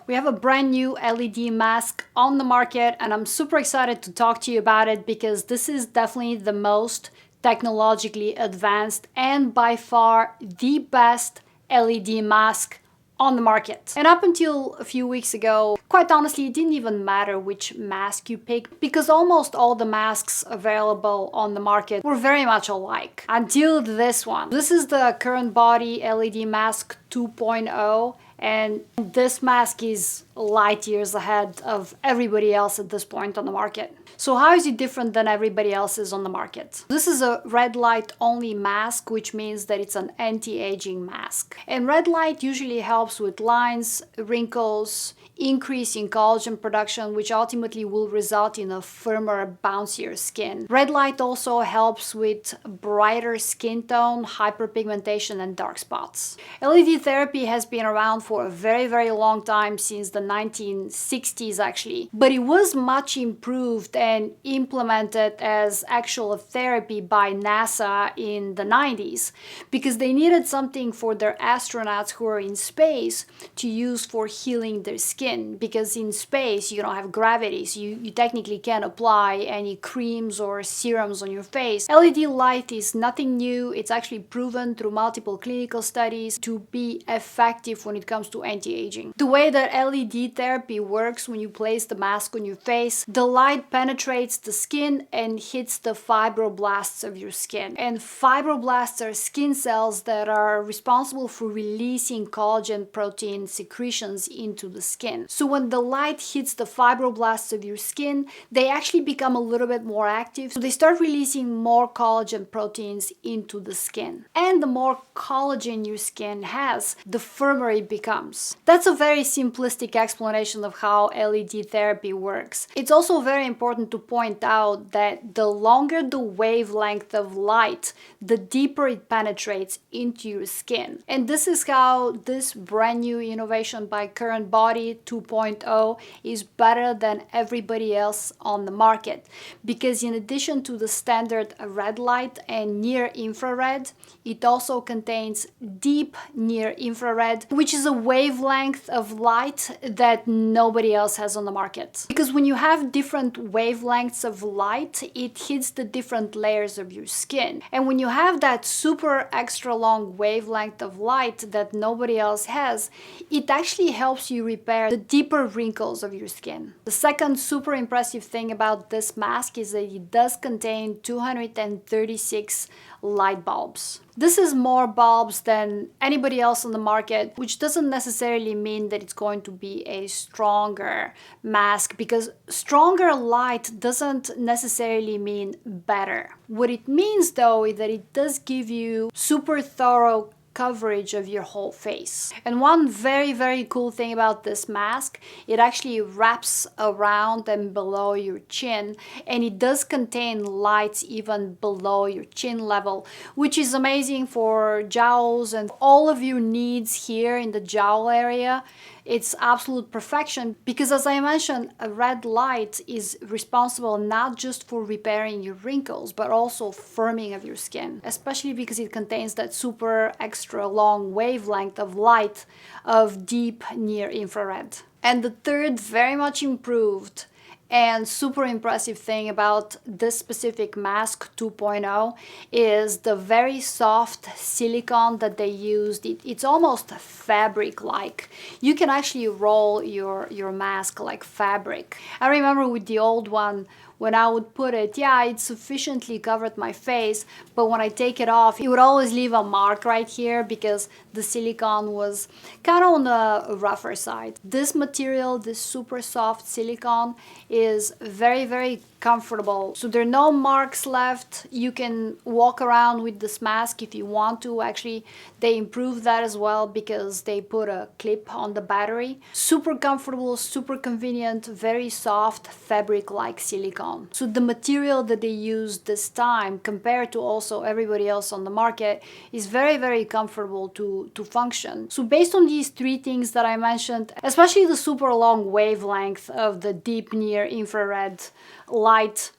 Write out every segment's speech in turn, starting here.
We have a brand new LED mask on the market, and I'm super excited to talk to you about it because this is definitely the most technologically advanced and by far the best LED mask on the market. And up until a few weeks ago, quite honestly, it didn't even matter which mask you pick because almost all the masks available on the market were very much alike. Until this one. This is the CurrentBody LED Mask 2.0, and this mask is light years ahead of everybody else at this point on the market. So how is it different than everybody else's on the market? This is a red light only mask, which means that it's an anti-aging mask. And red light usually helps with lines, wrinkles, increase in collagen production, which ultimately will result in a firmer, bouncier skin. Red light also helps with brighter skin tone, hyperpigmentation, and dark spots. LED therapy has been around for a very, very long time, since the 1960s actually, but it was much improved and implemented as actual therapy by NASA in the 90s because they needed something for their astronauts who are in space to use for healing their skin. Because in space you don't have gravity, so you technically can't apply any creams or serums on your face. LED light is nothing new. It's actually proven through multiple clinical studies to be effective when it comes to anti-aging. The way that LED therapy works: when you place the mask on your face, the light penetrates the skin and hits the fibroblasts of your skin. And fibroblasts are skin cells that are responsible for releasing collagen protein secretions into the skin. So when the light hits the fibroblasts of your skin, they actually become a little bit more active. So they start releasing more collagen proteins into the skin. And the more collagen your skin has, the firmer it becomes. That's a very simplistic explanation of how LED therapy works. It's also very important to point out that the longer the wavelength of light, the deeper it penetrates into your skin. And this is how this brand new innovation by CurrentBody 2.0 is better than everybody else on the market, because in addition to the standard red light and near infrared, it also contains deep near infrared, which is a wavelength of light that nobody else has on the market. Because when you have different wavelengths of light, it hits the different layers of your skin. And when you have that super extra long wavelength of light that nobody else has, it actually helps you repair the deeper wrinkles of your skin. The second super impressive thing about this mask is that it does contain 236 light bulbs. This is more bulbs than anybody else on the market, which doesn't necessarily mean that it's going to be a stronger mask, because stronger light doesn't necessarily mean better. What it means though is that it does give you super thorough coverage of your whole face. And one very, very cool thing about this mask, it actually wraps around and below your chin, and it does contain lights even below your chin level, which is amazing for jowls and all of your needs here in the jowl area. It's absolute perfection because, as I mentioned, a red light is responsible not just for repairing your wrinkles, but also firming of your skin, especially because it contains that super extra long wavelength of light of deep near infrared. And the third very much improved and super impressive thing about this specific mask 2.0 is the very soft silicone that they used. It's almost fabric-like. You can actually roll your mask like fabric. I remember with the old one, when I would put it, yeah, it sufficiently covered my face, but when I take it off, it would always leave a mark right here because the silicone was kind of on the rougher side. This material, this super soft silicone, is very, very comfortable. So there are no marks left. You can walk around with this mask if you want to. Actually, they improved that as well because they put a clip on the battery. Super comfortable, super convenient, very soft fabric-like silicone. So the material that they used this time compared to also everybody else on the market is very, very comfortable to function. So based on these three things that I mentioned, especially the super long wavelength of the deep near infrared light,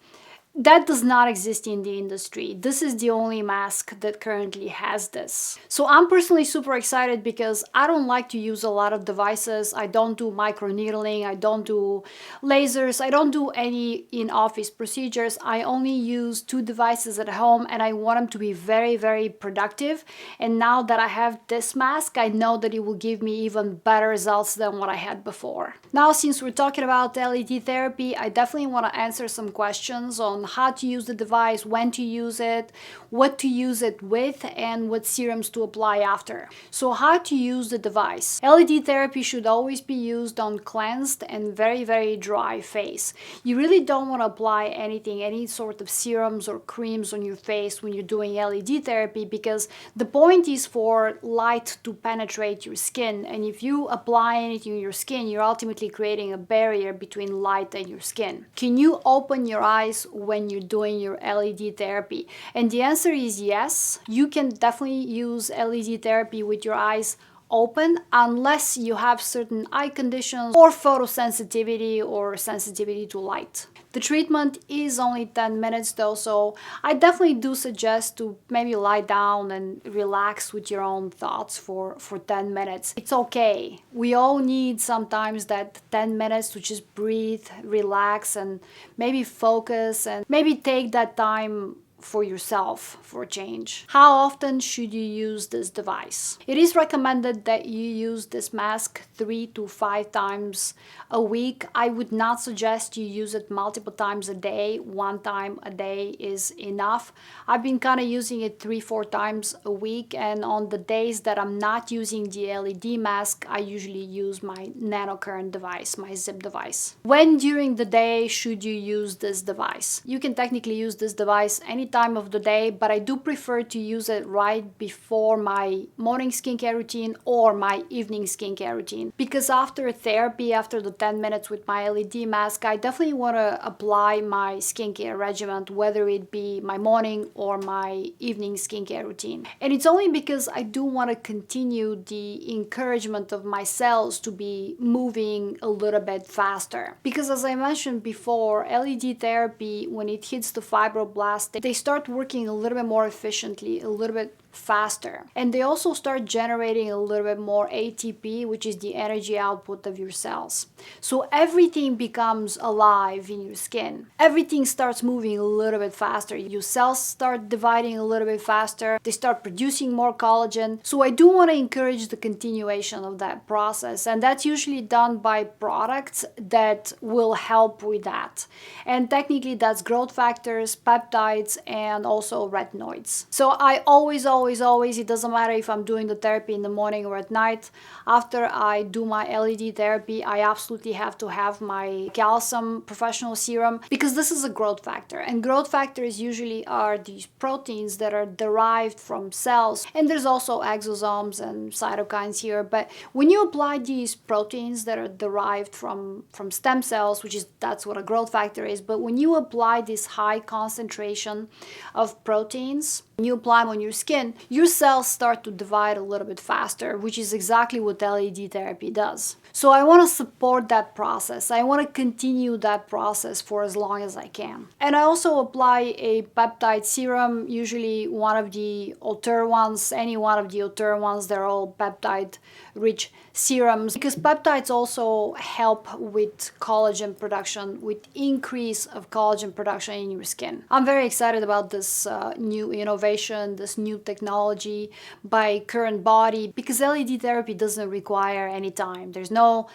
That does not exist in the industry. This is the only mask that currently has this. So I'm personally super excited because I don't like to use a lot of devices. I don't do microneedling, I don't do lasers, I don't do any in-office procedures. I only use 2 devices at home, and I want them to be very, very productive. And now that I have this mask, I know that it will give me even better results than what I had before. Now, since we're talking about LED therapy, I definitely want to answer some questions on how to use the device, when to use it, what to use it with, and what serums to apply after. So how to use the device. LED therapy should always be used on cleansed and very, very dry face. You really don't want to apply anything, any sort of serums or creams on your face when you're doing LED therapy, because the point is for light to penetrate your skin, and if you apply anything on your skin, you're ultimately creating a barrier between light and your skin. Can you open your eyes when you're doing your LED therapy? And the answer is yes. You can definitely use LED therapy with your eyes open unless you have certain eye conditions or photosensitivity or sensitivity to light. The treatment is only 10 minutes though, so I definitely do suggest to maybe lie down and relax with your own thoughts for 10 minutes. It's okay. We all need sometimes that 10 minutes to just breathe, relax, and maybe focus, and maybe take that time for yourself for a change. How often should you use this device? It is recommended that you use this mask 3 to 5 times a week. I would not suggest you use it multiple times a day. 1 time a day is enough. I've been kind of using it 3-4 times a week, and on the days that I'm not using the LED mask, I usually use my nanocurrent device, my zip device. When during the day should you use this device? You can technically use this device any time of the day, but I do prefer to use it right before my morning skincare routine or my evening skincare routine, because after therapy, after the 10 minutes with my LED mask, I definitely want to apply my skincare regimen, whether it be my morning or my evening skincare routine. And it's only because I do want to continue the encouragement of my cells to be moving a little bit faster, because as I mentioned before, LED therapy, when it hits the fibroblast, they start working a little bit more efficiently, a little bit faster, and they also start generating a little bit more ATP, which is the energy output of your cells. So everything becomes alive in your skin. Everything starts moving a little bit faster. Your cells start dividing a little bit faster. They start producing more collagen. So I do want to encourage the continuation of that process, and that's usually done by products that will help with that. And technically that's growth factors, peptides, and also retinoids. So I always, it doesn't matter if I'm doing the therapy in the morning or at night. After I do my LED therapy, I absolutely have to have my calcium professional serum, because this is a growth factor, and growth factors usually are these proteins that are derived from cells, and there's also exosomes and cytokines here. But when you apply these proteins that are derived from stem cells, that's what a growth factor is, but when you apply this high concentration of proteins, when you apply them on your skin, your cells start to divide a little bit faster, which is exactly what LED therapy does. So I want to support that process. I want to continue that process for as long as I can. And I also apply a peptide serum, usually one of the Auteur ones, any one of the Auteur ones. They're all peptide rich serums, because peptides also help with collagen production, with increase of collagen production in your skin. I'm very excited about this new innovation, this new technology by CurrentBody, because LED therapy doesn't require any time. There's no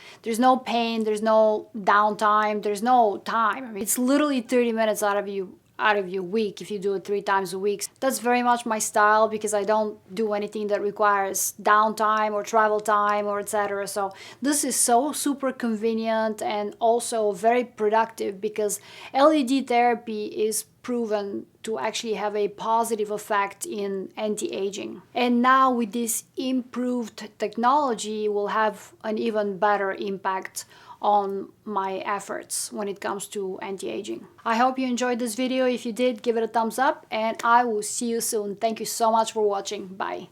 pain, there's no downtime, there's no time. I mean, it's literally 30 minutes out of your week if you do it 3 times a week. That's very much my style, because I don't do anything that requires downtime or travel time or etc. So this is so super convenient and also very productive, because LED therapy is proven to actually have a positive effect in anti-aging. And now with this improved technology, we'll have an even better impact on my efforts when it comes to anti-aging. I hope you enjoyed this video. If you did, give it a thumbs up, and I will see you soon. Thank you so much for watching. Bye.